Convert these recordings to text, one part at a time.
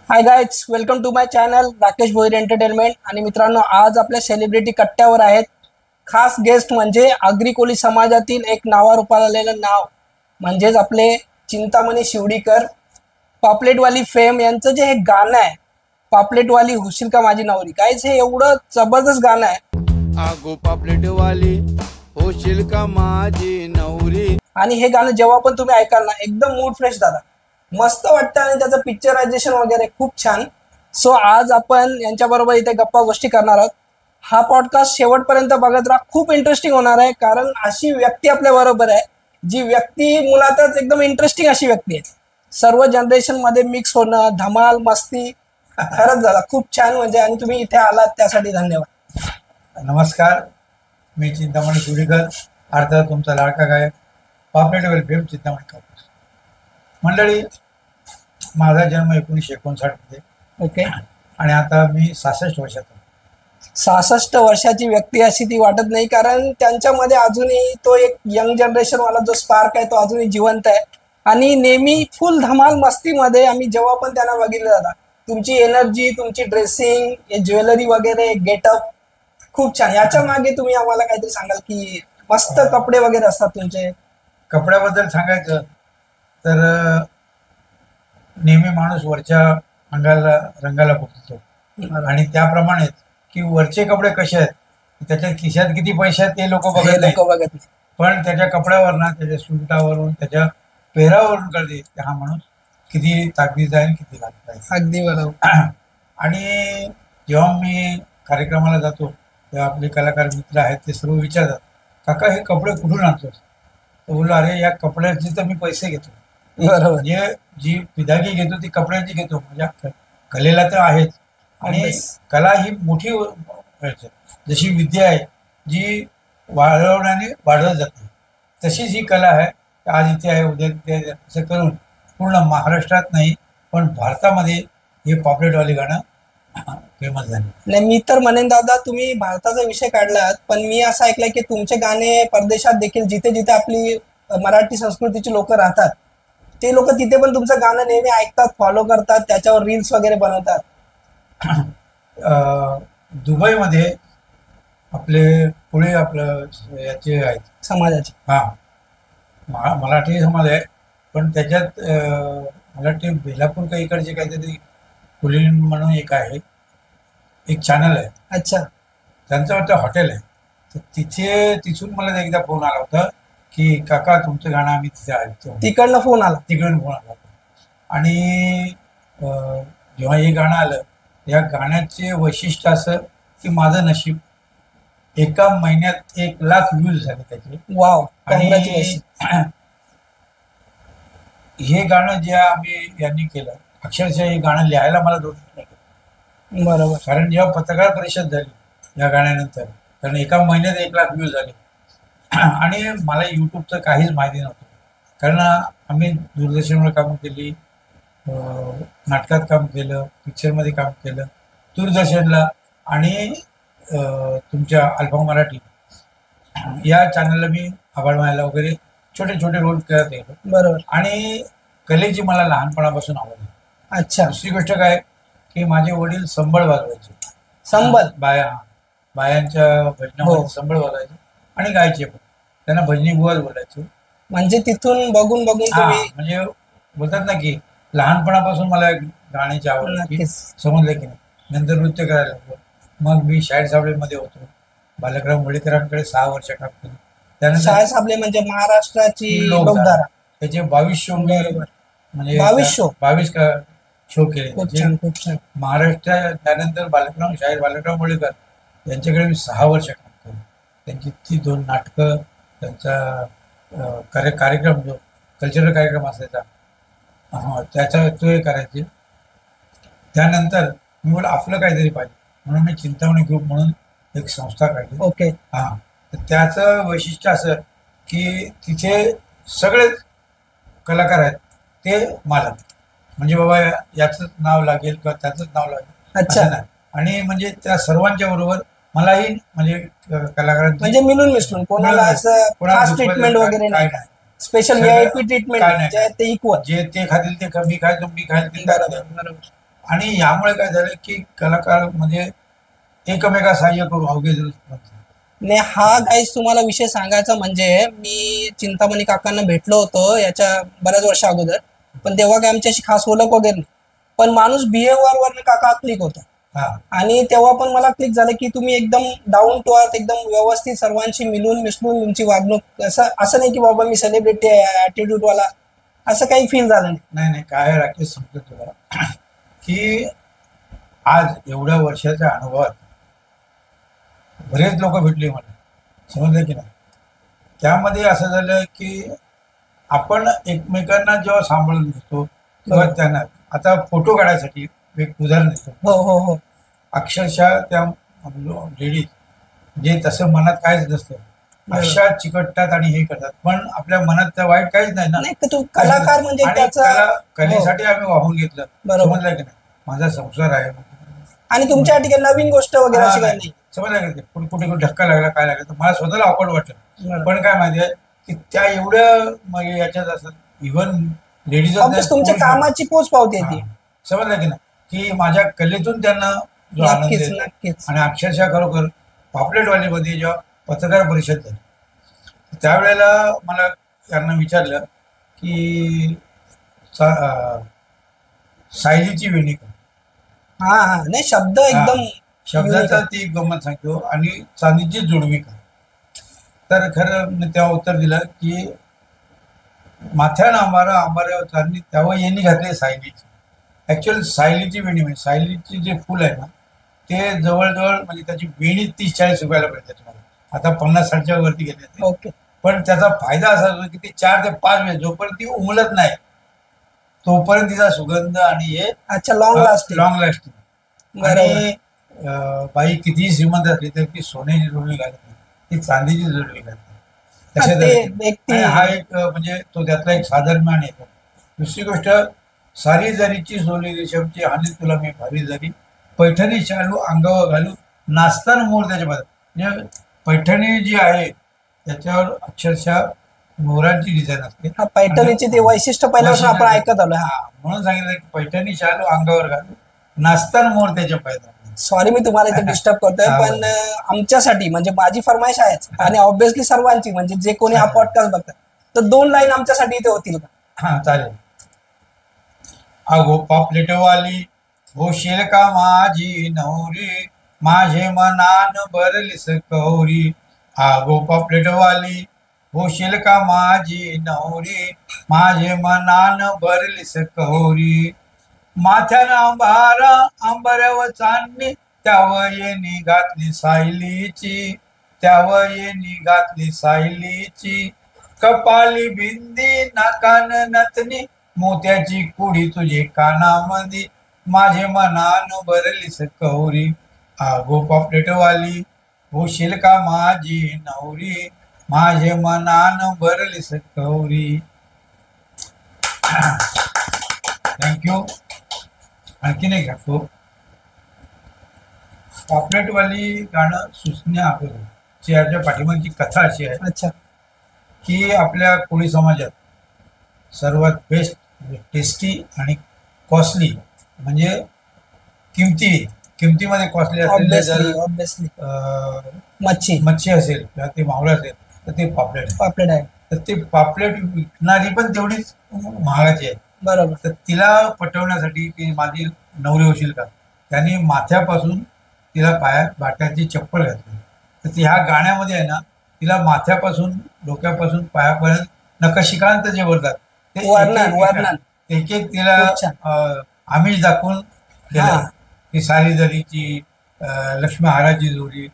High guys, welcome to my channel Rakesh Bhoir entertainment. आणि मित्रांनो, आज आपल्या सेलिब्रिटी कट्ट्यावर आहेत. खास गेस्ट म्हणजे आगरी कोळी समाजातील एक नावारूपाला आलेलं नाव म्हणजेच आपले चिंतामणी शिवडीकर. पापलेटवाली फेम यांचं जे हे गाणं आहे, पापलेटवाली होशील का माझी नवरी, कायच हे एवढं जबरदस्त गाणं आहे. आगो पापलेटवाली होशील का माझी नवरी. आणि हे गाणं जेव्हा पण तुम्ही ऐकाल ना, एकदम मूड फ्रेश दादा, मस्त वाटतं. आणि त्याचं पिक्चरायझेशन वगैरे खूप छान. सो आज आपण यांच्याबरोबर इथे गप्पा गोष्टी करणार आहोत. हा पॉडकास्ट शेवटपर्यंत बघत राहा, खूप इंटरेस्टिंग होणार आहे. कारण अशी व्यक्ती आपल्या बरोबर आहे, जी व्यक्ती मुळातच एकदम इंटरेस्टिंग अशी व्यक्ती आहे. सर्व जनरेशन मध्ये मिक्स होणं, धमाल मस्ती, खरंच झाला खूप छान. म्हणजे आणि तुम्ही इथे आलात त्यासाठी धन्यवाद. नमस्कार, मी चिंतामणी शिवडीकर, अर्थात तुमचा लाडका गायक पापलेटवाली फेम चिंतामणी कापूस. मंडळी, माझा जन्म 1959 मध्ये. ओके. आणि आता मी 66 वर्षाचा. 66 वर्षाची व्यक्ती अशी ती वाटत नाही, कारण त्यांच्यामध्ये अजूनही तो एक यंग जनरेशन वाला जो स्पार्क आहे तो अजूनही जिवंत आहे. आणि नेहमी फुल धमाल मस्तीमध्ये आम्ही जेव्हा पण त्यांना बघितलं जातं, तुमची एनर्जी, तुमची ड्रेसिंग, ज्वेलरी वगैरे, गेटअप खूप छान. याच्या मागे तुम्ही आम्हाला काहीतरी सांगाल की मस्त कपडे वगैरे असतात तुमचे? कपड्याबद्दल सांगायचं तर नेहमी माणूस वरच्या रंगाला बघतो, आणि त्याप्रमाणेच की वरचे कपडे कसे आहेत, त्याच्या खिशात किती पैसे आहेत ते लोक बघत नाही. पण त्याच्या कपड्यावरनं, त्याच्या सुटावरून, त्याच्या पेहरावरून कळते हा माणूस किती ताकदीचा आहे, किती लागत आहे. अगदी बरोबर. आणि जेव्हा मी कार्यक्रमाला जातो तेव्हा आपले कलाकार मित्र आहेत ते सर्व विचारतात, काका हे कपडे कुठून आणतोस? तर बोललो, अरे या कपड्याचे तर मी पैसे घेतो. बरोबर. म्हणजे जी पिदागी घेतो ती कपड्याची घेतो. म्हणजे कलेला तर आहेच, आणि कला ही मोठी जशी विद्या आहे जी वाढवण्याने वाढवत जाते, तशीच ही कला आहे. आज इथे आहे, उद्या तिथे आहे, असं करून पूर्ण महाराष्ट्रात नाही पण भारतामध्ये हे पॉपलेटवाली गाणं फेमस झाले. नाही, मी तर म्हणेन दादा, तुम्ही भारताचा विषय काढलात, पण मी असं ऐकलंय की तुमचे गाणे परदेशात देखील, जिथे जिथे आपली मराठी संस्कृतीची लोक राहतात, ते लोक तिथे पण तुमचं गाणं नेहमी ऐकतात, फॉलो करतात, त्याच्यावर रील्स वगैरे बनवतात. दुबईमध्ये आपले पुढे आपलं याचे आहेत समाजाचे. मराठी समाज आहे, पण त्याच्यात मला वाटते बेलापूर का इकडचे काहीतरी कुलीन म्हणून एक आहे, एक चॅनल आहे. अच्छा. त्यांचं वाटतं हॉटेल आहे. तर तिथून मला एकदा फोन आला होता की काका तुमचं गाणं आम्ही तिथे ऐकतो. तिकडनं फोन आला? तिकडून फोन आला. आणि जेव्हा हे गाणं आलं, या गाण्याचे वैशिष्ट्य असं की माझं नशीब, एका महिन्यात 1,00,000 व्ह्यूज झाले त्याचे. वाव. आणि हे गाणं जे आम्ही यांनी केलं, अक्षरशः हे गाणं लिहायला मला 2 महिने. बरोबर. कारण जेव्हा पत्रकार परिषद झाली या गाण्यानंतर, कारण एका महिन्यात 1,00,000 व्ह्यूज झाले. आणि मला यूट्यूबचं काहीच माहिती नव्हतं, कारण आम्ही दूरदर्शनवर कामं केली, नाटकात काम केलं, पिक्चरमध्ये काम केलं, दूरदर्शनला आणि तुमच्या अल्फा मराठी या चॅनलला मी आभाळ मायला वगैरे छोटे छोटे रोल करत गेलो. बरोबर. आणि कलेची मला लहानपणापासून आवड आहे. अच्छा. दुसरी गोष्ट काय की माझे वडील संबळ वाजवायचे. संबळ? बायांच्या भजनामध्ये संबळ वाजवायचे आणि गायचे पण. त्यांना भजनी बुवाच बोलायचे. म्हणजे तिथून बघून म्हणजे बोलतात ना की लहानपणापासून मला गाण्याची आवड होती. समजलं की नाही. नंतर नृत्य करायला लागलो. मग मी शाहीर साबळेमध्ये होतो. बालकराम वडेकरांकडे 6 वर्ष काम केलं. त्यानंतर शाहीर साबळे म्हणजे महाराष्ट्राची लोकधारा, त्याचे 22 शो, म्हणजे 22 शो केले. खूप छान. महाराष्ट्र. त्यानंतर शाहीर बालकराम वडेकर यांच्याकडे मी 6 वर्ष काम केलं. त्यांची ती 2 नाटकं, त्यांचा कार्यक्रम जो कल्चरल कार्यक्रम असायचा त्याचा तो हे करायचे. त्यानंतर मी बोला आपलं काहीतरी पाहिजे म्हणून मी चिंतामणी ग्रुप म्हणून एक संस्था काढली. ओके. तर त्याचं वैशिष्ट्य असं की तिथे सगळे कलाकार आहेत ते मालक, म्हणजे बाबा याचंच नाव लागेल किंवा त्याचंच नाव लागेल. अच्छा. नाही. आणि म्हणजे त्या सर्वांच्या बरोबर मलाही म्हणजे कलाकारांची म्हणजे मिळून मिसळून, कोणाला असं खास ट्रीटमेंट वगैरे नाही, स्पेशल व्हीआयपी ट्रीटमेंट, जे ते इक्वल, जे ते खातील ते कमी खाय, तुम्ही खाल ते. आणि यामुळे काय झालं की कलाकार म्हणजे एकमेका सहाय्य करू अवघे नाही, हा गाईज तुम्हाला विषय सांगायचा म्हणजे मी चिंतामणी काकांना भेटलो होतो याच्या बऱ्याच वर्षा अगोदर, पण तेव्हा काय आमच्याशी खास ओळख वगैरे नाही. पण माणूस बिहेवियर वरनं काका क्लिक होता. हा आणि तेव्हा पण मला क्लिक झालं की तुम्ही एकदम डाऊन टू अर्थ, एकदम व्यवस्थित सर्वांशी मिळून मिसळून तुमची वागणूक, असं असं नाही की बाबा मी सेलिब्रिटी आहे ऍटिट्यूड वाला, असं काही फील झालं नाही. नाही नाही काय आहे राकेश सांगतो तुला की आज एवढ्या वर्षाच्या अनुभवात बरेच लोक भेटले मला, समजलं की नाही. त्यामध्ये असं झालं की आपण एकमेकांना जेव्हा सांभाळून घेतो तेव्हा त्यांना आता फोटो काढायसाठी एक उदाहरण देतो. हो हो हो. अक्षरशः त्या लेडीज जे तसं मनात काहीच नसतं अशा चिकटतात आणि हे करतात, पण आपल्या मनात त्या वाईट काहीच नाही ना. नाही तर तू कलाकार म्हणजे आणि त्याचा कलेसाठी आम्ही वाहून घेतलं, बरोबर. समजलं की नाही. माझा संसार आहे आणि तुमच्या ठिकाणी नवीन गोष्ट वगैरे अशी काही नाही. समजलं की कुठे कुठे कुठे धक्का लागला काय लागला तर मला स्वतःला ऑकवर्ड वाटलं. बरोबर. पण काय माहितीये की त्या एवढ्या म्हणजे याच्यात असतात इव्हन लेडीज Obvious तुमच्या कामाची पोच पावते ती. समजलं की नाही की माझ्या कलेतून त्यांना जो आनंद नक्कीच आहे. नक्कीच. आणि अक्षरशः खरोखर पापलेटवालीमध्ये जेव्हा पत्रकार परिषद झाली त्यावेळेला मला त्यांना विचारलं की सायलीची वेणी का. हा हा, नाही शब्द एकदम शब्दाचा ती एक गंमत सांगतो आणि चांदीची जुडवी का. तर खरं मी तेव्हा उत्तर दिलं की माथ्यानं आंबाऱ्यावर चांदी तेव्हा यांनी घातली सायलीची. ऍक्च्युअल सायलीची वेणी म्हणजे सायलीची जे फुल आहे ना ते जवळजवळ म्हणजे त्याची वेणी 30-40 रुपयाला पडते तुम्हाला. आता 50-60च्या वरती घेते. ओके. पण त्याचा फायदा असा होतो की ते 4 ते 5 वेळ जोपर्यंत ती उमलत नाही तोपर्यंत तिचा सुगंध आणि हे अच्छा, लॉंग लास्टिंग. Long lasting. बरोबर. आणि बाई कितीही श्रीमंत असली तर ती सोन्याची जोडवी घालत नाही, ती चांदीची जोडवी घालते. हा, तशा ते तऱ्हेने. एक ती- आणि हा एक म्हणजे तो त्यातला एक साधर्म्य येतो. दुसरी गोष्ट सारी जरीची सोली रेशमची हानी तुला मी भारी जरी पैठणी शालू अंगावर घालू नाचताना मोर त्याच्या म्हणजे पैठणी जी आहे त्याच्यावर अक्षरशः मोरांची डिझाईन असते. हा, पैठणीचे ते वैशिष्ट्य पहिल्यापासून आपण ऐकत आलो. हा, म्हणून सांगितलं की पैठणी शालू अंगावर घालू नाचताना मोर त्याच्या पायदा. सॉरी मी तुम्हाला इथे डिस्टर्ब करतोय, हा, पण आमच्यासाठी म्हणजे माझी फरमाईश आहेच आणि ऑब्व्हियसली सर्वांची, म्हणजे जे कोणी हा पॉडकास्ट बघतात, तर 2 लाईन आमच्यासाठी इथे होतील का? हा चालेल. अगो पापलेटवाली होशील का माझी नवरी माझे मनान भरलीस कौरी. अगो पापलेटवाली होशील का माझी नवरी माझे मनान भरलीस कौरी. माथ्यानं आंबाऱ्यावर चांदणी त्यावर येणी घातली सायलीची त्यावर येणी घातली सायलीची. कपाली बिंदी नाकान नथनी मोत्याची कुडी तुझे कानामध्ये माझे मनान भरलीस कौरी. आगो पापलेटवाली होशील का माझी नवरी माझे मनान भरलीस कौरी. थँक्यू. आणखीन एक घातो. पापलेटवाली गाणं सुचण्या अगोदर याच्या पाठीमागची कथा अशी आहे अच्छा. की आपल्या कोळी समाजात सर्वात बेस्ट टेस्टी आणि कॉस्टली म्हणजे किमतीमध्ये कॉस्टली असलेले ऑब्व्हियसली जर ऑब्व्हियसली मच्छी मच्छी असेल किंवा ते मावळं असेल तर ते पापलेट. पापलेट आहे. तर ते पापलेट विकणारी पण तेवढीच महागाची आहे. बरोबर. तर तिला पटवण्यासाठी की माझी नवरी होशील का त्यांनी माथ्यापासून तिला पायात बाट्याची चप्पल घातली. तर ती ह्या गाण्यामध्ये आहे ना तिला माथ्यापासून डोक्यापासून पायापर्यंत नखशिकांत जे बोलतात ते वर्णन एक एक तिला खूप छान. आमिष दाखवून हा. केलं की सारी जरीची लक्ष्मी हाराची जोडी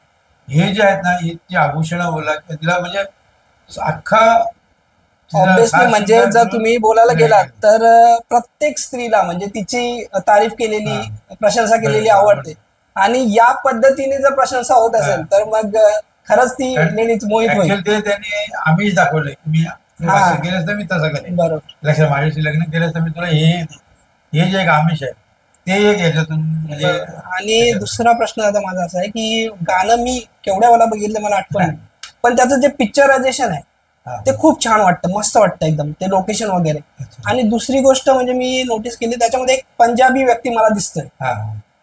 हे जे आहेत ना ही जी आभूषणं बोला तिला म्हणजे अख्खा ऑब्व्हियसली म्हणजे जर तुम्ही बोलायला गेलात तर प्रत्येक स्त्रीला म्हणजे तिची तारीफ केलेली, प्रशंसा केलेली आवडते. आणि या पद्धतीने जर प्रशंसा होत असेल तर मग खरंच ती लेडीज मोहित होईल. ते त्यांनी आमिष दाखवलंय मी असं केलं तर मी तसं करेन. बरोबर. लक्षात माझ्याशी लग्न केलं तर मी तुला हे जे एक आमिष आहे ते एक याच्यातून म्हणजे. आणि दुसरा प्रश्न आता माझा असा आहे की गाणं मी केवढ्या वेळा बघितलं मला आठवण नाही, पण त्याचं जे पिक्चरायझेशन आहे हा. ते खूप छान वाटतं, मस्त वाटतं एकदम ते लोकेशन वगैरे. अच्छा. आणि दुसरी गोष्ट म्हणजे मी नोटीस केली त्याच्यामध्ये एक पंजाबी व्यक्ती मला दिसतोय, हा.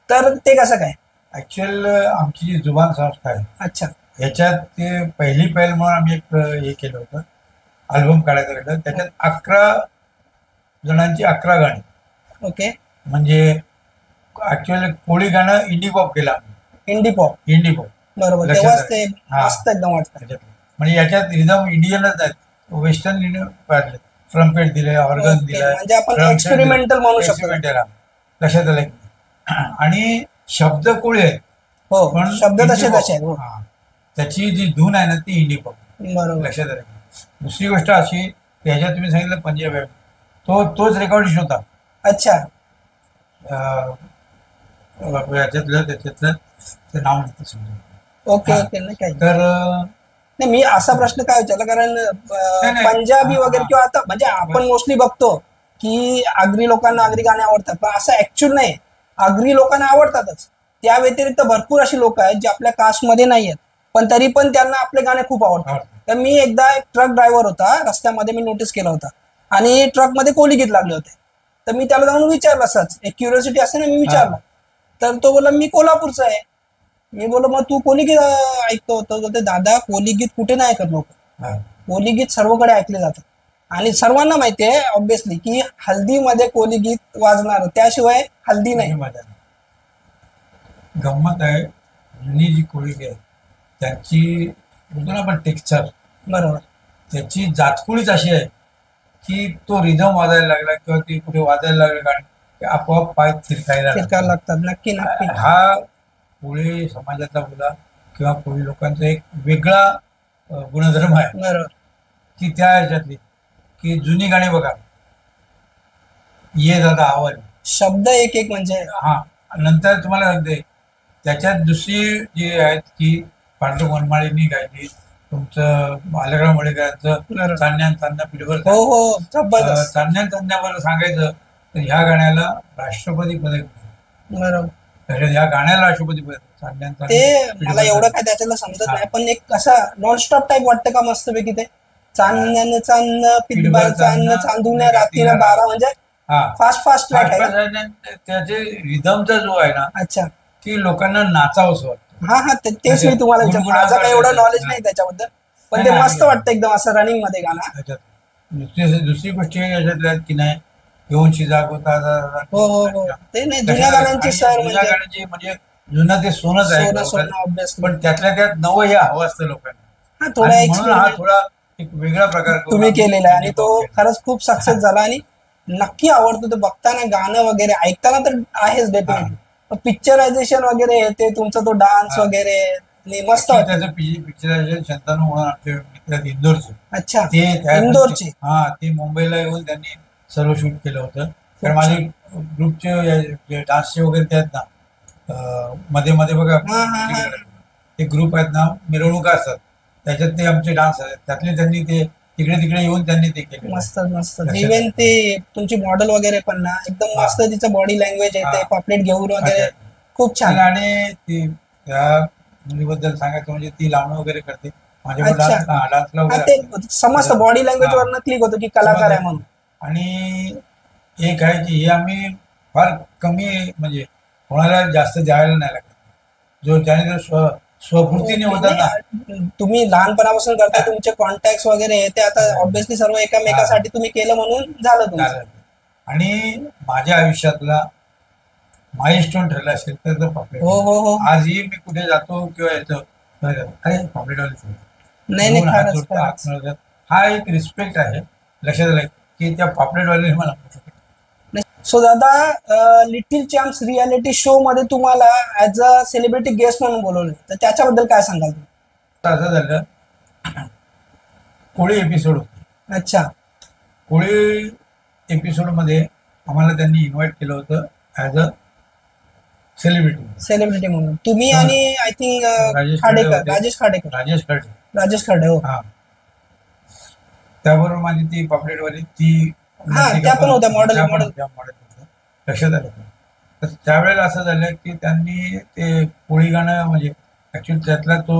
तर ते कसं काय? ऍक्च्युअल आमची जी जुबान संस्था आहे अच्छा. ह्याच्यात ते पहिली पहिल म्हणून आम्ही एक हे केलं होतं, अल्बम काढायचं केलं. त्याच्यात 11 जणांची 11 गाणी. ओके. म्हणजे ऍक्च्युअली कोळी गाणं इंडी पॉप केलं आम्ही. Indie pop. इंडी पॉप बरोबर, लक्षात तेव्हाच आलं. ते हा. मस्त एकदम वाटतं. त्याच्यात म्हणजे याच्यात रिदम इंडियनच आहेत, वेस्टर्न इंडियन पाडले. ट्रम्पेट दिले, ऑर्गन ओके, दिलाय, म्हणजे आपण ड्रम सेट एक्सपेरिमेंटल म्हणू शकतो. एक्सपेरिमेंटल आहे. लक्षात आलं की? आणि शब्द कोळी आहेत हो, पण शब्द इंडी तसे पॉप. तसे आहेत. हो. हा. त्याची जी धून आहे ना ती इंडी पॉप. बरोबर. लक्षात आलं की? दुसरी गोष्ट अशी की ह्याच्यात तुम्ही सांगितलं पंजाब आहे, तोच रेकॉर्ड होता. अच्छा. याच्यातलं त्याच्यातलं ते नाव नव्हतं समजा. ओके हा. ओके, नाही काही तर नाही. मी असा प्रश्न काय विचारला कारण नाही. पंजाबी हा, वगैरे हा. किंवा आता म्हणजे आपण मोस्टली बघतो की आगरी लोकांना आगरी गाणे आवडतात, पण असं ऍक्च्युअल नाही. आगरी लोकांना आवडतातच, त्या व्यतिरिक्त भरपूर अशी लोक आहेत जे आपल्या कास्टमध्ये नाही आहेत, पण तरी पण त्यांना आपले गाणे खूप आवडतात. तर मी एकदा एक ट्रक ड्रायव्हर होता रस्त्यामध्ये, मी नोटीस केला होता आणि ट्रकमध्ये कोली गीत लागले होते. तर मी त्याला जाऊन विचारलं, असंच एक क्युरियोसिटी असते ना, मी विचारलं. तर तो बोला मी कोल्हापूरचा आहे. मी बोललो मग तू कोली गीत ऐकतो होतं? तर ते दादा कोली गीत कुठे नाही ऐकत लोक, हा. कोली गीत सर्वकडे ऐकले जातात. आणि सर्वांना माहिती आहे ऑब्विसली की हल्दीमध्ये कोली गीत वाजणार, त्याशिवाय हल्दी नाही. मजा नाही. गंमत आहे, जुनी जी कोळी आहे त्याची बोलतो ना आपण टेक्स्चर, बरोबर. त्याची जातकुळीच अशी आहे की तो रिदम वाजायला लागला किंवा ती कुठे वाजायला लागलं गाणी की आपोआप पाय थिरकायला फिरकार लागतात. लागतात. नक्की नक्की. हा कोळी समाजाचा बोला किंवा कोळी लोकांचा एक वेगळा गुणधर्म आहे बरोबर. की त्या ह्याच्यातली की जुनी गाणी बघा, ये दादा आवाज. शब्द एक एक म्हणजे हा. नंतर तुम्हाला सांगते त्याच्यात दुसरी जी आहेत की पांडुरंग वनमाळींनी गायली, तुमचं बालकराम मडेकरांचं बरोबर. चांदण्या चांदण्या पिढीवर. हो हो, जबरदस्त. चांदण्या चांदण्यावर सांगायचं तर ह्या गाण्याला राष्ट्रपती पदक मिळालं. बरोबर. त्याच्यात ह्या गाण्याला राष्ट्रपती पदक चांदण्या ते चांदण्या मला पिढीवर. एवढं काय त्याच्यातलं समजत हा. नाही, पण एक असं नॉनस्टॉप टाईप वाटतं का मस्तपैकी ते चांदण्यानं चांदणं पिठभर चांदणं चांदून रात्रीनं 12, म्हणजे हा. फास्ट फास्ट ट्रॅक आहे. त्याचे रिदमचा जो आहे ना अच्छा. की लोकांना नाचावंसं वाटतं. हा हा, तेच मी तुम्हाला विचारलं. गुणगुणावं माझं काही एवढं वाटतं. नॉलेज नाही त्याच्याबद्दल, पण ते नाही, मस्त नाही. वाटतं एकदम असं रनिंग मध्ये गाणं. त्याच्यात दुसरी गोष्टी याच्यातल्या आहेत की नाही, घेऊनशी जागोता. हो हो हो, ते नाही जुन्या गाण्यांची सर जुन्या म्हणजे गाण्याची म्हणजे जुनं ते सोनच आहे सोनं लोकांना. सोनं ऑब्विसली. पण त्यातल्या त्यात नवं हे हवं असतं लोकांना. हा, थोडा आणि म्हणून हा एक्सपेरिमेंट थोडा एक वेगळा प्रकार करून तुम्ही आम्ही केलेला आहे आणि तो केला. खरंच खूप सक्सेस झाला आणि नक्की आवडतो. ते बघताना गाणं वगैरे ऐकताना तर आहेच डेफिनेटली, पिक्चरायझेशन वगैरे हे ते तुमचा तो डान्स हा. वगैरे आणि मस्त Actually वाटतं. त्याचं पिक्चरायझेशन शंतनू म्हणून आमचे मित्र आहेत इंदोरचे, अच्छा. ते इंदोरचे. हा, ते मुंबईला येऊन त्यांनी सर्व शूट केलं होतं. कारण माझे ग्रुपचे डान्सचे वगैरे ते आहेत ना, मध्ये मध्ये बघा हा, हा, हा. ते ग्रुप आहेत ना, मिरवणुका असतात त्याच्यात ते आमचे डान्स आहेत, त्यातले त्यांनी ते तिकडे तिकडे येऊन त्यांनी ते केले. मस्त मस्त. लक्षात इव्हन आलं. ते तुमची मॉडेल वगैरे पण ना एकदम हा. मस्त, तिचं बॉडी लँग्वेज आहे, ते हा. पॉपलेट घेऊन वगैरे अच्छा. खूप छान. आणि ती त्या मुलीबद्दल सांगायचं म्हणजे ती लावणं वगैरे करते माझ्याकडे. अच्छा. डान्सला हा, वगैरे ते समजतं बॉडी लँग्वेज वरनं क्लिक होतं की कलाकार आहे म्हणून. आणि एक आहे की हे आम्ही फार कमी म्हणजे कोणाला जास्त द्यायला नाही लागत, जो त्याने जो स्वपूर्तीने होतात ना. तुम्ही लहानपणापासून करता, तुमचे कॉन्टॅक्ट वगैरे ते आता ऑब्विसली सर्व एकामेकासाठी तुम्ही केलं म्हणून झालं तुमचं. झालं. आणि माझ्या आयुष्यातला माइलस्टोन ठरला असेल तर तो पापलेट. हो हो हो. आजही मी कुठे जातो किंवा येतो अरे पापलेटवाले नाही नाही, हात खरंच जोडतात, हात खरंच. मिळवतात. हा एक रिस्पेक्ट आहे. लक्षात आलं की त्या पापलेटवाले मला सो दादा, लिटिल चॅम्प्स रियालिटी शो मध्ये तुम्हाला ऍज अ सेलिब्रिटी गेस्ट म्हणून बोलवले, तर त्याच्याबद्दल काय सांगाल तुम्ही? असं झालं, कोळी एपिसोड होते. अच्छा. कोळी एपिसोड मध्ये आम्हाला त्यांनी इन्व्हाइट केलं होतं ऍज अ सेलिब्रिटी म्हणून तुम्ही हा. आणि आय थिंक राजेश खाडेकर, होते. राजेश खाडेकर, राजेश खडे. राजेश खडे. हो. हा. त्याबरोबर माझी ती पापलेटवाली ती हा, त्या पण होत्या मॉडेल. लक्षात आलं का? तर त्यावेळेला असं झालं की त्यांनी ते कोळी गाणं म्हणजे ऍक्च्युअली त्यातला तो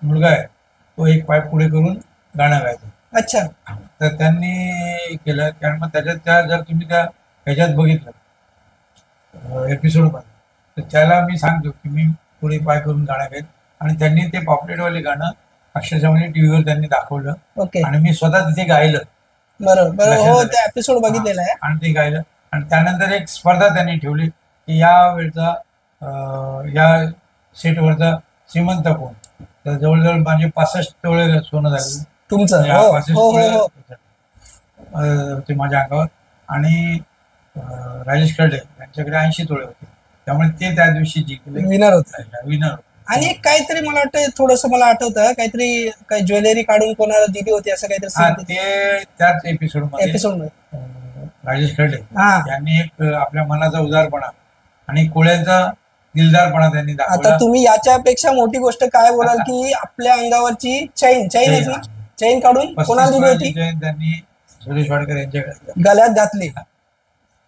मुलगा आहे तो एक पाय पुढे करून गाणं गायतो. अच्छा. तर त्यांनी केलं. कारण मग त्याच्यात जर तुम्ही त्या ह्याच्यात बघितलं एपिसोडमध्ये, तर त्याला मी सांगतो की मी पुढे पाय करून गाणं गाईन. आणि त्यांनी ते पॉपलेटवाले गाणं अक्षरशः म्हणजे टीव्हीवर त्यांनी दाखवलं ओके. आणि मी स्वतः तिथे गायलं. बरोबर बरोबर. लक्षात हो, आलं. ते एपिसोड बघितलेला आहे. आणि ते गायलं. आणि त्यानंतर एक स्पर्धा त्यांनी ठेवली की या वेळचा या सेटवरचा श्रीमंत कोण. तर जवळजवळ माझे 65 तोळे सोनं झालं. तुमचं. या हो 65 हो हो तोळे हो. ते माझ्या अंगावर. आणि राजेश खर्डे यांच्याकडे 80 तोळे होते. त्यामुळे ते त्या दिवशी जिंकले, विनर होत. विनर. आणि एक काहीतरी मला वाटतं, थोडस मला आठवतं, काहीतरी काही ज्वेलरी काढून कोणाला दिली होती असं हा, काहीतरी ते त्याच एपिसोडमध्ये एपिसोड मध्ये. राजेश खर्डे हा. यांनी एक आपल्या मनाचा उदारपणा आणि कोळ्यांचा दिलदारपणा त्यांनी आता दाखवला. तुम्ही याच्यापेक्षा मोठी गोष्ट काय बोलाल की आपल्या अंगावरची चैन ना, चैन काढून 35 कोणाला दिली तोळ्याची होती? चैन त्यांनी सुरेश वाडकर यांच्याकडे. गळ्यात घातली.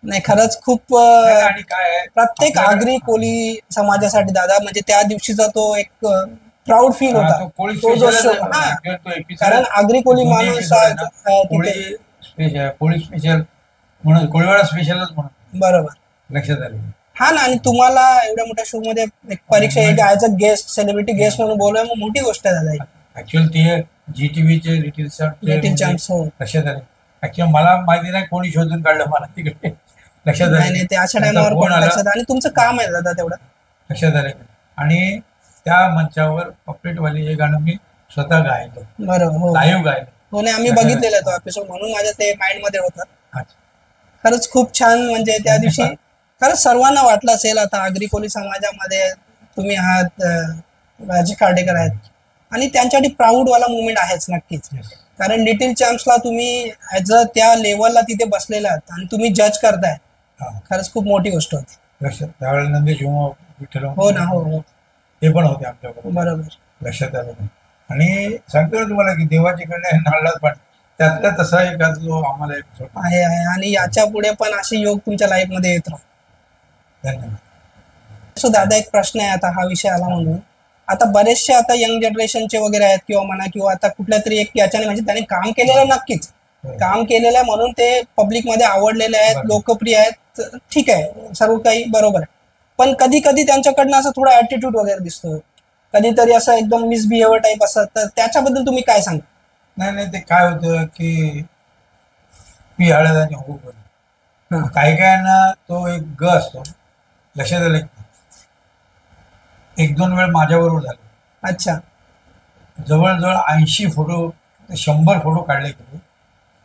नाही, खरंच खूप आणि काय आहे, प्रत्येक आपल्याकडे- आगरी कोळी समाजासाठी दादा, म्हणजे त्या दिवशीचा तो एक प्राऊड फील होता. तो कोळी तो जो स्पेशल show- हा. तो episode- कारण आगरी कोळी दोन्ही माणूस episode आहे ना, तिथे. कोळी स्पेशल, कोळी स्पेशल म्हणून, कोळीवाडा स्पेशलच म्हणून बरोबर. लक्षात आले. हा ना. आणि तुम्हाला एवढ्या मोठ्या शो मध्ये एक परीक्षा एक as a guest, celebrity guest म्हणून बोलवलं, मग मोठी गोष्ट आहे दादा. ऍक्च्युअली ते GTVचे लिटिल लिटिल चॅम्प्स. हो. लक्षात आले. ऍक्च्युअली मला माहिती नाही कोणी शोधून काढलं मला तिकडे. लक्षात नाही आले. नाही, ते अशा त्यांचा टायमावर फोन आला. लक्षात. आणि तुमचं काम आहे दादा तेवढं. लक्षात आले. आणि त्या मंचावर पॉपलेटवाले हे गाणं मी स्वतः गायलं, बरोबर. हो लाईव्ह गायलं. हो. नाही, आम्ही बघितलेला तो एपिसोड, म्हणून माझ्या ते माइंड मध्ये होतं. अच्छा. खरंच खूप छान. म्हणजे त्या दिवशी खरंच सर्वांना वाटलं असेल, आता आगरी कोळी समाजामध्ये तुम्ही आहात, राजेश खार्डेकर आहेत, आणि त्यांच्यासाठी प्राऊड वाला मुवमेंट आहेच नक्कीच. कारण लिटिल चॅम्प्सला तुम्ही ऍज अ त्या लेवलला तिथे बसलेला आहात आणि तुम्ही जज करताय. हा. खरंच खूप मोठी गोष्ट होती. लक्षात. त्यावेळेला नंदेश विठ्ठल हो ना. हो हो. ते पण होते आमच्याबरोबर. बरोबर. लक्षात आलं. आणि सांगतो ना तुम्हाला की देवाच्याकडे नाळलाच पण त्यातला तसा एक जो आम्हाला एपिसोड. आहे आहे. आणि याच्या पुढे पण असे योग तुमच्या लाईफ मध्ये येत राहतात. धन्यवाद. सो दादा, एक प्रश्न आहे, आता हा विषय आला म्हणून. आता बरेचसे आता यंग जनरेशनचे वगैरे आहेत, किंवा म्हणा, किंवा आता कुठल्या तरी एक याच्याने, म्हणजे त्याने काम केलेलं, नक्कीच काम केलेलं आहे म्हणून ते पब्लिक मध्ये आवडलेले आहेत, बरोबर. लोकप्रिय आहेत, ठीक आहे, सर्व काही बरोबर आहे. पण कधी कधी त्यांच्याकडनं असं थोडा ऍटिट्यूड वगैरे दिसतो, कधीतरी असं एकदम मिसबिहेव्हिअर टाईप असतं, तर त्याच्याबद्दल तुम्ही काय सांगा? नाही नाही, ते काय होतं की पी हळद आणि हो बोल. हा. काही काहींना तो एक ग असतो. लक्षात आलं. एक दोन वेळ माझ्याबरोबर झालं. अच्छा. जवळजवळ 80 फोटो, 100 फोटो काढले गेले.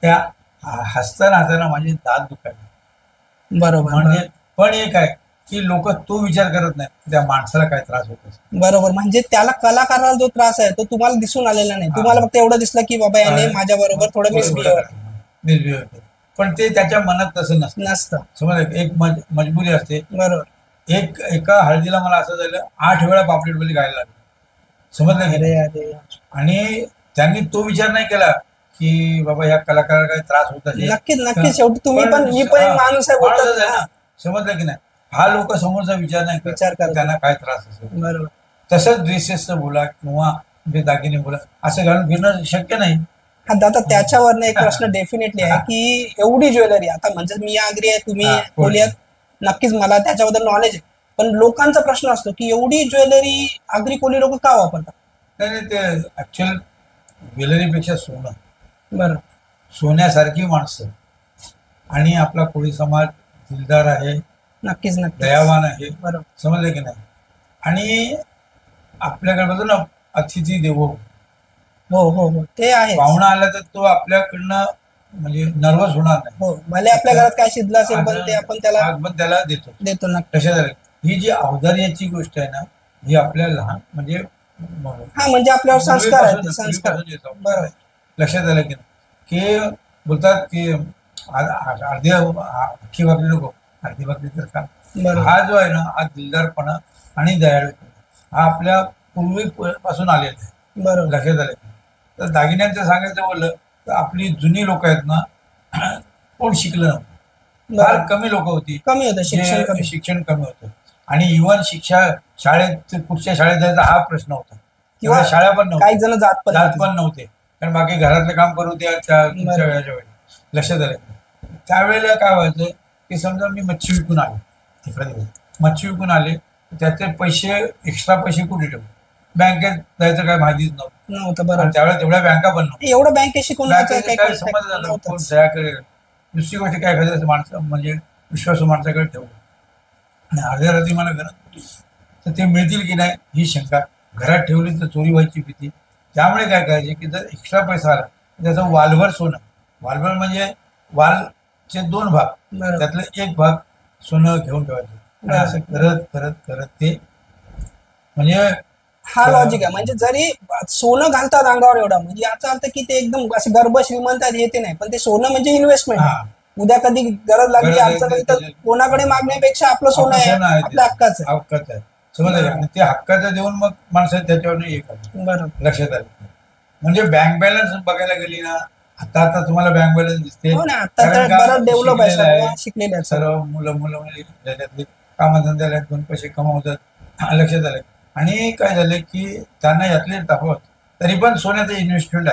त्या हसताना माझे दात दुखायले. बरोबर. म्हणजे पण एक आहे की लोक तो विचार करत नाही की त्या माणसाला काय त्रास होत असेल. बरोबर. म्हणजे त्याला, कलाकाराला जो त्रास आहे तो तुम्हाला दिसून आलेला नाही, तुम्हाला फक्त एवढं दिसलं की बाबा याने माझ्या बरोबर थोडं मिसबिहेव्हिअर. पण ते त्याच्या मनात तसं नसतं. समज एक मजबुरी असते. बरोबर. एका हळदीला मला असं झालं, 8 वेळा पापलेट बोली गायला लागली. समजलं की अरे नाही? अरे. आणि त्यांनी तो विचार नाही केला की बाबा या कलाकाराला काही त्रास होत असेल. नक्कीच नक्कीच. शेवटी तुम्ही पण, मी पण एक माणूस आहे, माणूसच आहे बोलतात. ना. समजलं की नाही? हा लोक समोरचा विचार नाही विचार करत. त्यांना काय त्रास असेल. बरोबर. तसंच ड्रेसेसचं बोला किंवा जे दागिने बोला, असं घालून फिरणं शक्य नाही. हा दादा, त्याच्यावर एक प्रश्न डेफिनेटली आहे की एवढी ज्वेलरी, आता म्हणजे मी आग्री आहे, तुम्ही कोळी आहात, नक्कीच मला त्याच्याबद्दल नॉलेज आहे, पण लोकांचा प्रश्न असतो की एवढी ज्वेलरी आगरी कोळी लोक का वापरतात? नाही, ते ऍक्च्युअल ज्वेलरीपेक्षा सोनं, बरं, सोन्यासारखी माणसं. आणि आपला कोळी समाज दिलदार आहे, नक्कीच नक्कीच, दयावान आहे. बरोबर. समजलं की नाही? आणि आपल्याकडे बघतो ना, अतिथी देवो. हो हो हो, ते आहे. पाहुणा आला तर तो आपल्याकडनं म्हणजे नर्वस होणार नाही. हो, भले आपल्या घरात काय शिजलं असेल पण ते आपण त्याला आपण त्याला देतो. नक्की. तशा झालं. ही जी अवधार्याची गोष्ट आहे ना, ही आपल्या लहान म्हणजे हा, म्हणजे आपल्यावर संस्कार आहेत, संस्कार. बरोबर. लक्षात आलं की नाही? की बोलतात की अर्धी अख्खी भाकरी नको, अर्धी भाकरी तर का. बरोबर. हा जो आहे ना, हा दिलदारपणा आणि दयाळूपणा हा आपल्या पूर्वीपासून आलेला आहे. बरोबर. लक्षात आलं. तर दागिन्यांचं सांगायचं बोललं तर आपली जुनी लोक आहेत ना, कोण शिकलं नव्हतं. फार कमी लोक होती, कमी होतं शिक्षण, शिक्षण कमी होतं. आणि इव्हन शाळेत कुठच्या शाळेत जायचा हा प्रश्न होता. किंवा शाळा पण काही जण जात पण नव्हते. कारण बाकी घरातलं काम करू द्या तुमच्या बरोबर. वेळेच्या वेळी लक्षात आलं का? त्यावेळेला काय व्हायचं की समजा मी मच्छी विकून आले एखाद्या वेळी मच्छी विकून आले त्याचे पैसे एक्स्ट्रा पैसे कुठे ठेवू बँकेत जायचं काय माहितीच नव्हतं नव्हतं आणि बरोबर. त्यावेळेला तेवढ्या बँका पण नव्हत्या एवढं बँकेशी कोणाचं बँकेचं काय समज झालं कोण नव्हतंच. दया करेल दुसरी गोष्ट काय करायचं माणसं म्हणजे विश्वासू माणसाकडे ठेवलं आणि अर्ध्या रात्री मला गरज होती तर ते मिळतील की नाही ही शंका घरात ठेवली तर चोरी व्हायची भीती त्यामुळे काय करायचे की जर एक्स्ट्रा पैसा आला तर त्याचं वालभर सोनं वालभर म्हणजे वालचे 2 भाग बरोबर. त्यातलं एक भाग सोनं घेऊन ठेवायचं आणि असं करत करत करत ते म्हणजे हा लॉजिक आहे म्हणजे जरी सोनं घालतात अंगावर एवढं म्हणजे याचा अर्थ की ते एकदम असं गर्भ श्रीमंतात येते नाही पण ते सोनं म्हणजे इन्व्हेस्टमेंट हा उद्या कधी गरज लागली गरज अडचण आली तर लागली तर कोणाकडे मागण्यापेक्षा आपलं सोनं आपलं आहे सोनं आहे ते. आपल्या हक्काचं आहे. हक्काचं आहे समजलं का आणि ते हक्काचं देऊन मग माणसं त्याच्यावर हे करतात बरोबर. लक्षात आलं म्हणजे बँक बॅलन्स बघायला गेली ना आता आता तुम्हाला बँक बॅलन्स दिसते हो ना आता तर कारण का बरं डेव्हलप आहे शिकलेलं सर्व शिकलेले आहेत सर्व. सर्व मुलं मुलं म्हणजे त्याच्यातले कामधंद्याला 2 पैसे कमावतात लक्षात आलं आणि काय झालं की त्यांना यातले दाखवत तरी पण सोन्याचं इन्व्हेस्टमेंट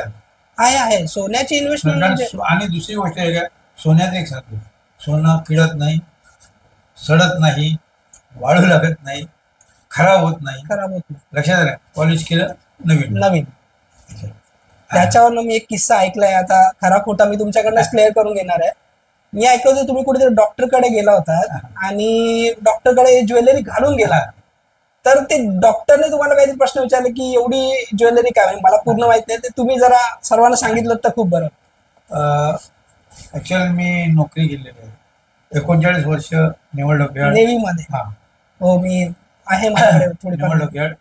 आहे आहे सोन्याची इन्व्हेस्टमेंट कारण म्हणजे आणि दुसरी गोष्ट आहे का सोन्याचं एक सांगतो सोनं किडत नाही सडत नाही वाळू लागत नाही खराब होत नाही खराब होत नाही. लक्षात आलं पॉलिश केलं नवीन नवीन त्याच्यावर मी एक किस्सा ऐकलाय आता खरा खोटा मी तुमच्याकडनं क्लिअर करून घेणार आहे. मी ऐकलं होतं तुम्ही कुठेतरी डॉक्टरकडे गेला होता आणि डॉक्टरकडे ज्वेलरी घालून गेला तर ते डॉक्टरने तुम्हाला काहीतरी प्रश्न विचारले की एवढी ज्वेलरी काय म्हणजे मला पूर्ण माहित नाही ते तुम्ही जरा सर्वांना सांगितलं तर खूप बरं. ऍक्च्युअल मी नोकरी केलेली आहे 39 वर्ष नेवळ डोक्याड नेव्ही मध्ये हा हो मी आहे माझ्याकडे थोडी नेवळ डोक्याड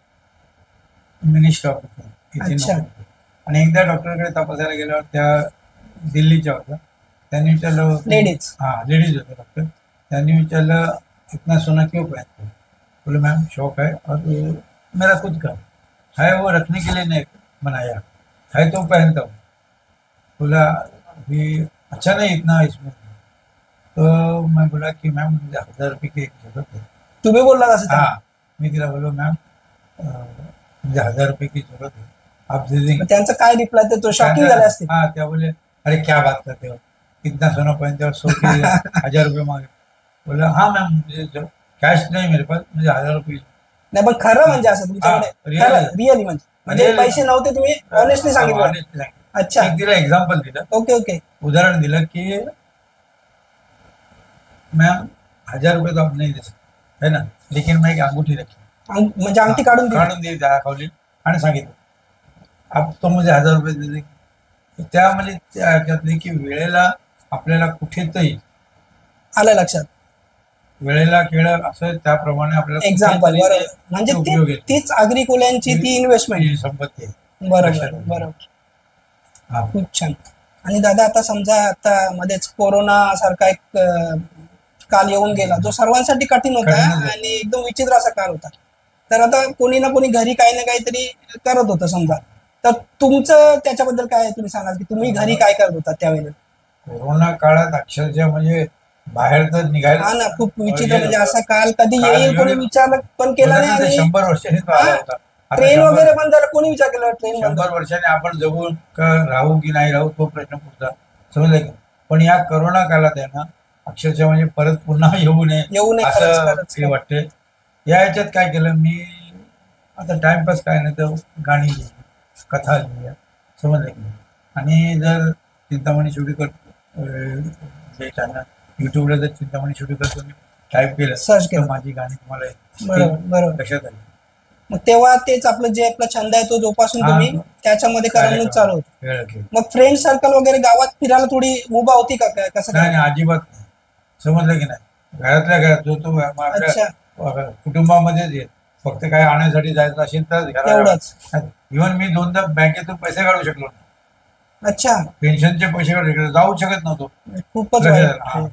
मिनिस्टर ऑफिसर इथे अच्छा. नोकरी केली. आणि एकदा डॉक्टरकडे तपासायला गेल्यावर त्या दिल्लीच्या होत्या त्यांनी विचारलं लेडीज हाँ लेडीज होते डॉक्टर त्यांनी विचारलं इतना सोना क्यों पहनते हो बोले मैम शौक है और मेरा खुद का है वो रखने के लिए नहीं बनाया है तो पहनता हूँ बोला अभी अच्छा नहीं इतना इसमें तो मैं बोला कि मैम मुझे 1000 रुपये की एक जरूरत है तुम्ही बोलला असं हाँ मैं तिला बोलो मैम मुझे 1000 रुपये की जरूरत है आप दे देंगे त्यांचं काय रिप्लाय तर तो शॉकिंग झाले असते. हाँ क्या बोले अरे क्या बात करते हो कितना सोना पहनते हो 100 के 1000 रुपये मांगे बोला हाँ मैम मुझे कैश नहीं मेरे पास मुझे 1000 रुपये नाही पण खरं म्हणजे असं तुमच्याकडे really. खरं रिअली म्हणजे Really. पैसे नव्हते तुम्ही ऑनेस्टली सांगितलं. Honestly सांगितलं. अच्छा एक तिला एक्झाम्पल दिलं ओके ओके उदाहरण दिलं की मैम 1000 रुपये तो आप नहीं दे सकते है ना लेकिन मैं एक अंगूठी रखी म्हणजे अंगठी काढून दिली. काढून दिली दाखवली आणि सांगितलं आप तो मुझे 1000 रुपये दे देंगे त्या म्हणजे त्या ह्याच्यातली की वेळेला आपल्याला कुठेतरी आलं लक्षात वेळेला खेळ असं त्याप्रमाणे आपल्याला एक्झाम्पल कुठेतरी बरोबर म्हणजे ते उपयोग येतो. तीच आगरी कोल्यांची ती इन्व्हेस्टमेंट ही संपत्ती आहे. बरोबर लक्षात. बरोबर हा. खूप छान. आणि दादा आता समजा आता मध्येच कोरोना सारखा एक काल येऊन गेला जो सर्वांसाठी कठीण होता कठीण होता. आणि एकदम विचित्र असा काळ होता तर आता कोणी ना कोणी घरी काही ना काहीतरी करत होतं समजा तर तुमचं त्याच्याबद्दल काय तुम्ही सांगाल की तुम्ही घरी काय करत होता त्यावेळेला. कोरोना काळात अक्षरशः म्हणजे बाहेर तर निघायला हा ना खूप विचित्र गेलं म्हणजे होतं. असा काल कधी काल येईल कोणी येईल. विचार पण केला नाही बोलतात ना ते आणि 100 वर्षांनी तो आला होता आता ट्रेन 100 वगैरे बंद झालं कोणी विचार केला ट्रेन बंद 100 वर्षांनी आपण जगून का राहू की नाही राहू तो प्रश्न पुढचा समजलं का पण या करोना काळात आहे ना अक्षरशः म्हणजे परत पुन्हा येऊ नये येऊ नये खरंच, असं खरंच. ते वाटते या ह्याच्यात काय केलं मी आता टाइमपास काय नाही तर गाणी लिहिली कथा लिहिल्या समजलं की नाही? आणि जर चिंतामणी शिवडीकर जे चॅनल युट्यूबला जर चिंतामणी शिवडीकर तुम्ही टाईप केलं सर्च तर केलं माझी गाणी तुम्हाला बरोबर बरोबर. लक्षात आली मग तेव्हा तेच आपलं जे आपला छंद आहे तो जोपासून हा. तुम्ही त्याच्यामध्ये करमणूक चालू होती. वेळ घेऊन मग फ्रेंड सर्कल वगैरे गावात फिरायला थोडी मुभा होती का काय कसं नाही काय नाही अजिबात नाही समजलं की नाही घरातल्या घरात जो तो आपल्या अच्छा कुटुंबामध्येच येत फक्त काय आणण्यासाठी जायचं असेल तर एवढंच इव्हन मी 2दा बँकेतून पैसे काढू शकलो नाही अच्छा पेन्शनचे पैसे काढू शकलो जाऊ शकत नव्हतो खूपच लक्षात वाईट. आलं? हा.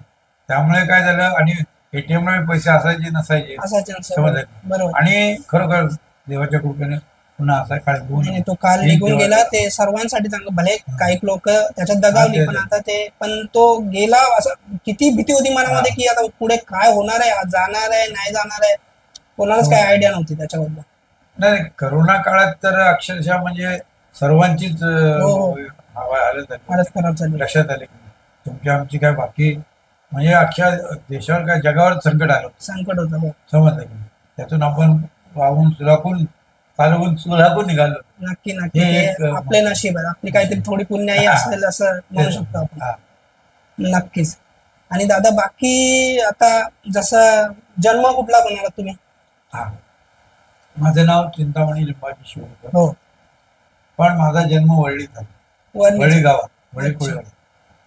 त्यामुळे काय झालं आणि एटीएम ला पैसे असायचे नसायचे असायचं नसेल. समजलं बरोबर आणि खरोखर देवाच्या कृपेने पुन्हा असा काळ घेऊन आणि तो काल निघून गेला ते सर्वांसाठी चांगलं भले काही लोक त्याच्यात दगावली हा, पण ते- आता ते पण तो गेला असं किती भीती होती मनामध्ये की आता पुढे काय होणार आहे आज जाणार आहे नाही जाणार आहे कोणालाच काही आयडिया नव्हती त्याच्याबद्दल. नाही करोना काळात तर अक्षरशः म्हणजे सर्वांचीच हो. हालत झाली, फारच खराब झाली. लक्षात आले की नाही. तुमची आमची काय बाकी म्हणजे अख्ख्या देशावर काय जगावर संकट आलं, संकट होतं. हो. समजलं की नाही. त्यातून आपण वाहून सुलाखून चालवून सुलाखून निघालो. नक्की नक्की हे ते एक, आपले नशीब आहे. आपली काहीतरी थोडी पुण्याई असेल असं म्हणू शकतो आपण. हा. नक्कीच. आणि दादा बाकी आता जसं जन्म कुठला बनवला तुम्ही? हा. माझं नाव चिंतामणी लिंबाची शिवकर, हो. पण माझा जन्म वळलीत झाला, वरली. वळी गावात, वळी अच्छा. कोळीवाडा.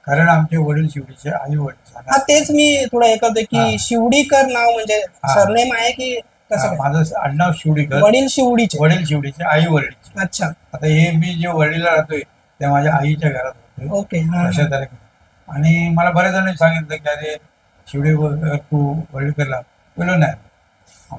कारण आमचे वडील शिवडीचे, आई वडील हा तेच मी थोडं हे करतोय की हा. शिवडीकर नाव म्हणजे हा. सरनेम आहे की कसं काय? माझं आडनाव शिवडीकर, वडील शिवडीचे. वडील शिवडीचे, आई वडीलचे. अच्छा. आता हे मी जे वडीला राहतोय ते माझ्या आईच्या घरात होते, ओके. हा. लक्षात आलं की. आणि मला बऱ्याच जणांनी सांगितलं की अरे शिवडी तू वडीलकरला बोललो नाही.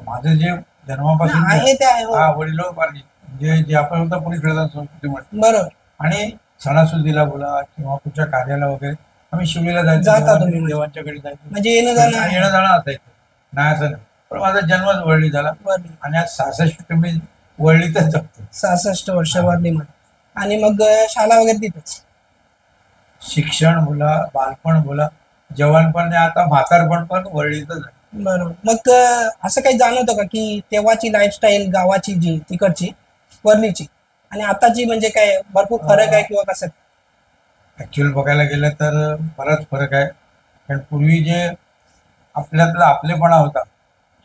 माझं जे जन्मापासून आहे ते आहे. हो. हा वडिलोपार्जित म्हणजे जे आपण होता पोलीस प्रधान संस्कृतीमध्ये, बरोबर. आणि सणासुदीला बोला किंवा कुठच्या कार्याला वगैरे आम्ही शिवडीला जाता जायचो, तुम्ही म्हणजे? देवांच्याकडे जायचो, म्हणजे येणं जाणं आहे. येणं जाणं असायचं, नाही असं नाही. पण माझा जन्मच वळली झाला वरली. आणि आज 66 मी वळलीतच जगतो. 66 वर्ष वरलीमध्ये. आणि मग शाळा वगैरे तिथेच? शिक्षण बोला, बालपण बोला, जवानपण, आता म्हातारपण पण वळलीतच आहे. बरोबर. मग असं काही जाणवतं का की तेव्हाची लाईफस्टाईल गावाची जी तिकडची वरलीची आणि आताची म्हणजे काय भरपूर फरक आहे किंवा कसं? ऍक्च्युअल बघायला गेलं तर बराच फरक आहे. कारण पूर्वी जे आपल्यातला आपलेपणा होता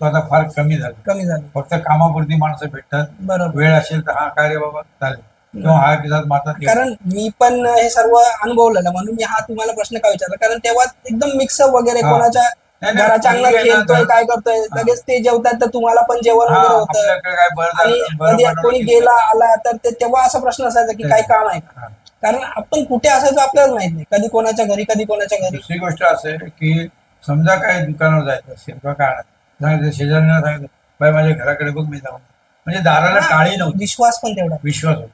तो आता फार कमी झाला. कमी झालं. फक्त कामापुरती माणसं भेटतात, बरोबर. वेळ असेल तर हा काय रे बाबा चालेल, किंवा हा किसान माता कारण मी पण हे सर्व अनुभवलेलं म्हणून मी हा तुम्हाला प्रश्न का विचारला, कारण तेव्हा एकदम मिक्सअप वगैरे हा. कोणाच्या नाही, नाही, घराच्या अंगणात पूर्वी आहे ना, खेळतोय काय करतोय लगेच ते जेवतात तर तुम्हाला पण जेवण वगैरे होतं. आपल्याकडे काय आणि कधी कोणी गेला आला तर ते तेव्हा असा प्रश्न असायचा की काय काम आहे का? हा. कारण आपण कुठे असायचो आपल्याला माहित नाही, कधी कोणाच्या घरी कधी कोणाच्या घरी. दुसरी गोष्ट असं आहे की समजा काय दुकानावर जायचं असेल किंवा काय सांगितलं, शेजाऱ्यांना सांगितलं बाई माझ्या घराकडे बघ मी जाऊन, म्हणजे दाराला टाळी नव्हती, विश्वास पण तेवढा. विश्वास होता.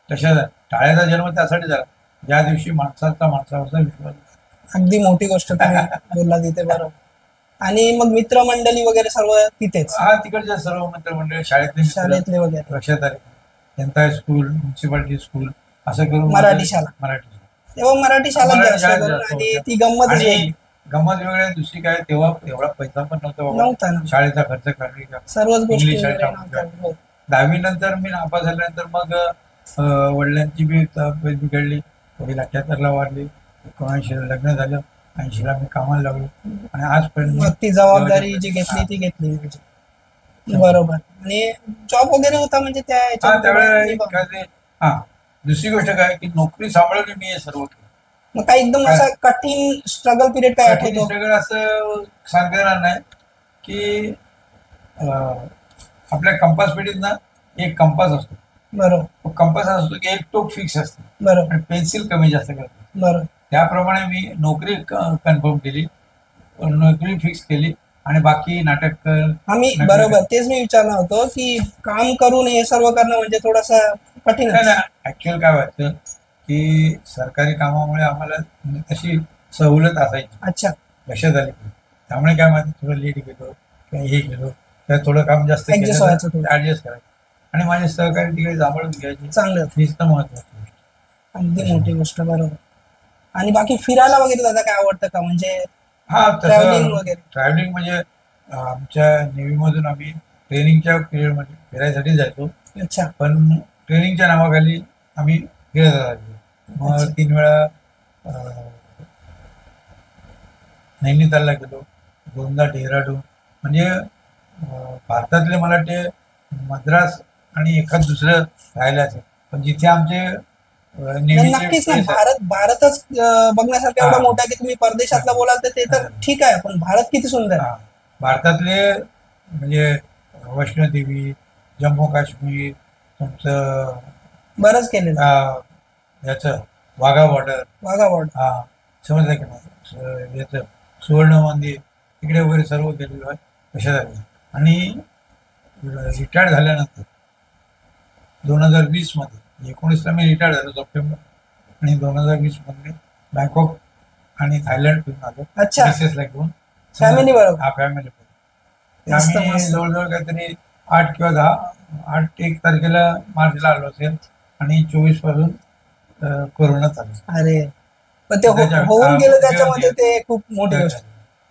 तशा टाळ्याचा जन्म त्यासाठी झाला ज्या दिवशी माणसाचा माणसावरचा विश्वास होता. अगदी मोठी गोष्ट तुम्ही बोलला तिथे. बरोबर. आणि मग मित्रमंडळी वगैरे सर्व तिथेच? हा, तिकडच्या सर्व मित्रमंडळी, शाळेतले मित्र, शाळेतले वगैरे? लक्षात आले. जनता स्कूल, म्युन्सिपाल्टी स्कूल, असं करून मराठी शाळा? मराठी तेव्हा मराठी शाळा मराठी जास्त शाळेत करून जास्त आणि होत्या. ती गंमत आणि गंमत वेगळी आहे. दुसरी काय, तेव्हा एवढा पैसा पण नव्हता बाबा नव्हता ना. शाळेचा खर्च करणे का. सर्वच गोष्टी इंग्लिश वगैरे शाळेचा नव्हत्या. हो. 10वी नंतर मी नापास झाल्यानंतर मग वडिलांची बी तब्येत बिघडली, वडील 78ला वारले, 79ला लग्न झालं, 80ला मी कामाला लागलो आणि आजपर्यंत मग ती जबाबदारी जी घेतली ती घेतली म्हणजे. बरोबर. आणि जॉब वगैरे होता म्हणजे त्या ह्याच्यात त्यावेळेला काय ते. हा, दुसरी गोष्ट काय की नोकरी सांभाळून मी हे सर्व केलं. मग काही एकदम असं कठीण स्ट्रगल पिरियड काय आठवतो? सगळं असं सांगता येणार नाही की आपल्या कंपास पेटीत ना एक कंपास असतो. बरोबर. तो कंपास असतो की एक टोक फिक्स असतो बरोबर. आणि पेन्सिल कमी जास्त करतो. बरोबर. त्याप्रमाणे मी नोकरी कन्फर्म केली, नोकरी फिक्स केली आणि बाकी नाटक. आम्ही बरोबर तेच मी विचारणार होतो की काम करून हे सर्व करणं म्हणजे थोडस कठीण आहे. ऍक्च्युअल काय व्हायचं की सरकारी कामामुळे आम्हाला तशी सवलत असायची. अच्छा. लक्षात आली. त्यामुळे काय माहिती थोडं लेट गेलो किंवा हे गेलो किंवा थोडं काम जास्त ऍडजस्ट व्हायचं थोडं. ऍडजस्ट करायचं आणि माझे सहकारी तिकडे जांभळून घ्यायचे. चांगलं. हीच तर महत्वाची गोष्ट. अगदी मोठी गोष्ट. बरोबर. आणि बाकी फिरायला वगैरे दादा काय आवडतं का म्हणजे? हा, ट्रॅव्हलिंग वगैरे? ट्रॅव्हलिंग म्हणजे आमच्या नेव्हीमधून आम्ही ट्रेनिंगच्या पिरियडमध्ये फिरायसाठी जायचो. अच्छा. पण ट्रेनिंगच्या नावाखाली आम्ही फिरत राहायचो. मग 3 वेळा नैनितालला गेलो, 2दा डेहराडून, म्हणजे भारतातले मला ते मद्रास आणि एखाद दुसरं राहिलं असेल, पण जिथे आमचे नक्कीच ना. भारतच बघण्यासारखं एवढा मोठा की तुम्ही परदेशातला बोलाल तर ते तर ठीक आहे, पण भारत किती सुंदर आहे. भारतातले म्हणजे वैष्णोदेवी, जम्मू काश्मीर, तुमचं बरंच केलेलं. याचं वाघा बॉर्डर, वाघा बॉर्डर, हा समजलं की नाही, याचं सुवर्ण मंदिर, तिकडे वगैरे सर्व गेलेलो आहे. कशा झाले. आणि रिटायर्ड झाल्यानंतर 2020 मध्ये, 19ला मी रिटायर्ड झालो सप्टेंबर, आणि 2020 मध्ये बँकॉक आणि थायलंड फिरून आलो. अच्छा. मिसेसला घेऊन, फॅमिली बरोबर. हा फॅमिली बरोबर. आम्ही जवळजवळ काहीतरी 8 किंवा 10, 8 1 तारखेला मार्चला आलो असेल आणि 24 पासून कोरोना चालू. अरे पण ते होऊन गेलं त्याच्यामध्ये ते खूप मोठी गोष्ट.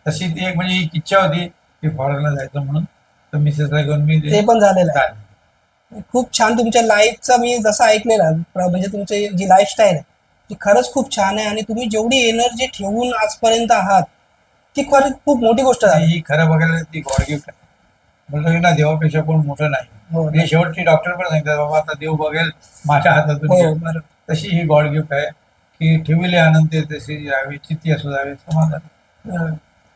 तशी ती एक म्हणजे एक इच्छा होती की फॉरेनला जायचं म्हणून, तर मिसेसला घेऊन मी ते पण झालेलं आहे. खूप छान तुमच्या लाईफचा मी जसं ऐकलेलं म्हणजे तुमची जी लाईफस्टाईल आहे ती खरंच खूप छान आहे आणि तुम्ही जेवढी एनर्जी ठेवून आजपर्यंत आहात ती खरंच खूप मोठी गोष्ट आहे. ही खरं बघायला ती गॉड गिफ्ट आहे. म्हणतो की ना देवापेक्षा कोण मोठं नाही. हो हे शेवटची डॉक्टर पण सांगतात बाबा आता देव बघेल माझ्या हातातून हो घे. बरोबर. तशी ही गॉड गिफ्ट आहे की ठेवले आनंद तशी जावे, चित्ती असू जावे, समाधान.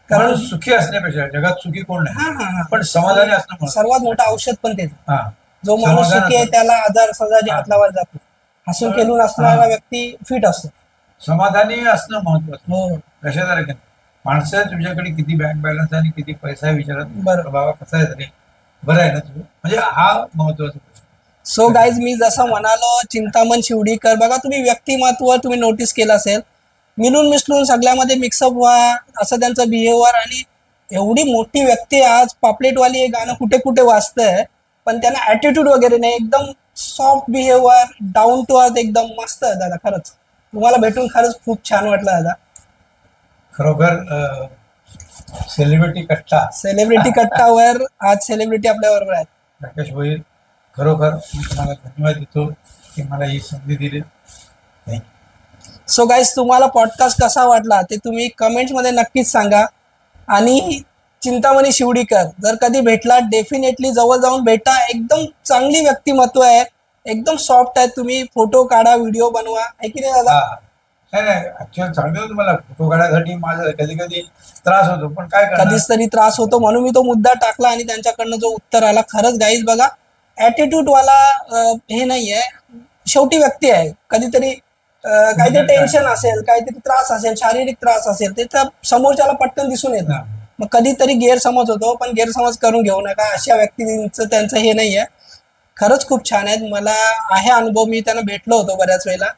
कारण सुखी असण्यापेक्षा जगात सुखी कोण हा नाही, हा हा पण समाधानी असणं सर्वात मोठं औषध पण तेच. हा जो माणूस समाधान सुखी आहे असणं. त्याला आजार सजाची हात लावायला जातो. हसून खेळून असणारा व्यक्ती फिट असतो. समाधानी असणं महत्वाचं. हो कशात की माणसं तुझ्याकडे किती बँक बॅलन्स आणि किती पैसा आहे विचारत नाही. बरं. बाबा कसा आहे तरी बरं आहे ना तुझं, म्हणजे हा महत्वाचा प्रश्न. सो गाईज मी जसं म्हणालो चिंतामण शिवडीकर बघा तुम्ही व्यक्तिमत्व तुम्ही नोटीस केलं असेल मिळून मिसळून सगळ्यामध्ये मिक्सअप व्हा असं त्यांचं बिहेवियर आणि एवढी मोठी व्यक्ती आज पापलेटवाली हे गाणं कुठे कुठे वाचतंय पण त्यांना ऍटिट्यूड वगैरे नाही एकदम soft behaviour down to earth एकदम मस्त आहे दादा. खरंच तुम्हाला भेटून खरंच खूप छान वाटलं दादा. खरोखर सेलिब्रिटी कट्टा सेलिब्रिटी कट्टावर आज सेलिब्रिटी आपल्या बरोबर आहेत. राकेश भाई, खरोखर मी तुम्हाला धन्यवाद देतो की मला ही संधी दिली. थँक्यू. सो गाईज तुम्हाला पॉडकास्ट कसा वाटला ते तुम्ही कमेंट्समध्ये नक्कीच सांगा आणि चिंतामणी शिवडीकर जर कधी भेटला डेफिनेटली जवळ जाऊन भेटा. एकदम चांगली व्यक्तिमत्व आहे, एकदम सॉफ्ट आहे. तुम्ही फोटो काढा व्हिडिओ बनवा आहे की नाही दादा. नाही ऍक्च्युअली सांगतो तुम्हाला फोटो काढायसाठी माझा कधी कधी त्रास होतो पण काय करणार. कधीच तरी त्रास होतो म्हणून मी तो मुद्दा टाकला आणि त्यांच्याकडनं जो उत्तर आला खरंच गाईज बघा ऍटिट्यूड वाला हे नाहीये. शेवटी व्यक्ती आहे कधीतरी काहीतरी टेन्शन असेल काहीतरी त्रास असेल शारीरिक त्रास असेल ते त्या समोरच्याला पटकन दिसून येतं. मग कधीतरी गैरसमज होतो पण गैरसमज करून घेऊ नका. अशा व्यक्तींचं त्यांचं हे नाहीये. खरंच खूप छान आहेत. मला आहे अनुभव, मी त्यांना भेटलो होतो बऱ्याच वेळेला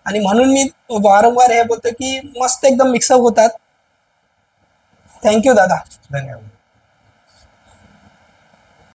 आणि म्हणून मी वारंवार हे बोलतो की मस्त एकदम मिक्सअप होतात. थँक्यू दादा. धन्यवाद.